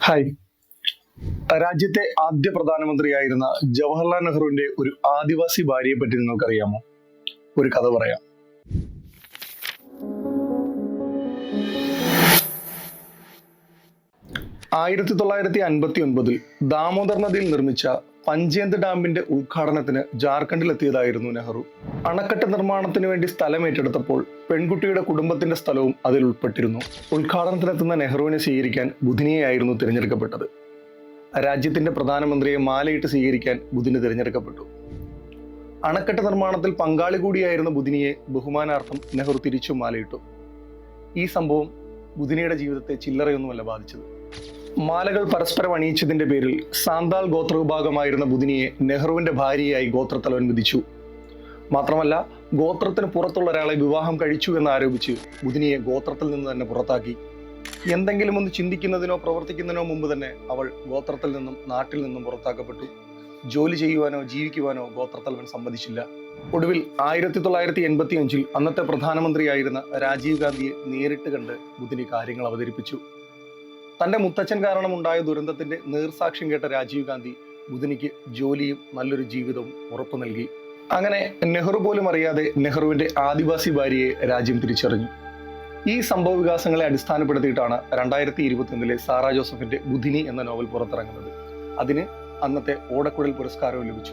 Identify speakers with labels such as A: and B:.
A: Hi. രാജ്യത്തെ ആദ്യ പ്രധാനമന്ത്രിയായിരുന്ന ജവഹർലാൽ നെഹ്റുവിന്റെ ഒരു ആദിവാസി ഭാര്യയെ പറ്റി നിങ്ങൾക്കറിയാമോ? ഒരു കഥ പറയാം. 1959 ദാമോദർ നദിയിൽ നിർമ്മിച്ച പഞ്ചേന്ത് ഡാമിന്റെ ഉദ്ഘാടനത്തിന് ജാർഖണ്ഡിലെത്തിയതായിരുന്നു നെഹ്റു. അണക്കെട്ട് നിർമ്മാണത്തിന് വേണ്ടി സ്ഥലം ഏറ്റെടുത്തപ്പോൾ പെൺകുട്ടിയുടെ കുടുംബത്തിന്റെ സ്ഥലവും അതിൽ ഉൾപ്പെട്ടിരുന്നു. ഉദ്ഘാടനത്തിനെത്തുന്ന നെഹ്റുവിനെ സ്വീകരിക്കാൻ ബുധിനിയായിരുന്നു തിരഞ്ഞെടുക്കപ്പെട്ടത്. രാജ്യത്തിന്റെ പ്രധാനമന്ത്രിയെ മാലയിട്ട് സ്വീകരിക്കാൻ ബുധിനി തിരഞ്ഞെടുക്കപ്പെട്ടു. അണക്കെട്ട് നിർമ്മാണത്തിൽ പങ്കാളി കൂടിയായിരുന്ന ബുധിനിയെ ബഹുമാനാർത്ഥം നെഹ്റു തിരിച്ചു മാലയിട്ടു. ഈ സംഭവം ബുധിനിയുടെ ജീവിതത്തെ ചില്ലറയൊന്നുമല്ല ബാധിച്ചത്. മാലകൾ പരസ്പരം അണിയിച്ചതിന്റെ പേരിൽ സാന്താൾ ഗോത്രവിഭാഗമായിരുന്ന ബുധിനിയെ നെഹ്റുവിന്റെ ഭാര്യയായി ഗോത്രത്തലവൻ വിധിച്ചു. മാത്രമല്ല, ഗോത്രത്തിന് പുറത്തുള്ള ഒരാളെ വിവാഹം കഴിച്ചു എന്നാരോപിച്ച് ബുധിനിയെ ഗോത്രത്തിൽ നിന്ന് തന്നെ പുറത്താക്കി. എന്തെങ്കിലും ഒന്ന് ചിന്തിക്കുന്നതിനോ പ്രവർത്തിക്കുന്നതിനോ മുമ്പ് തന്നെ അവൾ ഗോത്രത്തിൽ നിന്നും നാട്ടിൽ നിന്നും പുറത്താക്കപ്പെട്ടു. ജോലി ചെയ്യുവാനോ ജീവിക്കുവാനോ ഗോത്രത്തലവൻ സമ്മതിച്ചില്ല. ഒടുവിൽ 1985 അന്നത്തെ പ്രധാനമന്ത്രിയായിരുന്ന രാജീവ് ഗാന്ധിയെ നേരിട്ട് കണ്ട് ബുധിനി കാര്യങ്ങൾ അവതരിപ്പിച്ചു. തന്റെ മുത്തച്ഛൻ കാരണം ഉണ്ടായ ദുരന്തത്തിന്റെ നേർസാക്ഷ്യം കേട്ട രാജീവ് ഗാന്ധി ബുധിനിക്ക് ജോലിയും നല്ലൊരു ജീവിതവും ഉറപ്പു നൽകി. അങ്ങനെ നെഹ്റു പോലും അറിയാതെ നെഹ്റുവിന്റെ ആദിവാസി ഭാര്യയെ രാജ്യം തിരിച്ചറിഞ്ഞു. ഈ സംഭവ വികാസങ്ങളെ അടിസ്ഥാനപ്പെടുത്തിയിട്ടാണ് 2021 സാറാ ജോസഫിന്റെ ബുധിനി എന്ന നോവൽ പുറത്തിറങ്ങുന്നത്. അതിന് അന്നത്തെ ഓടക്കുഴൽ പുരസ്കാരവും ലഭിച്ചു.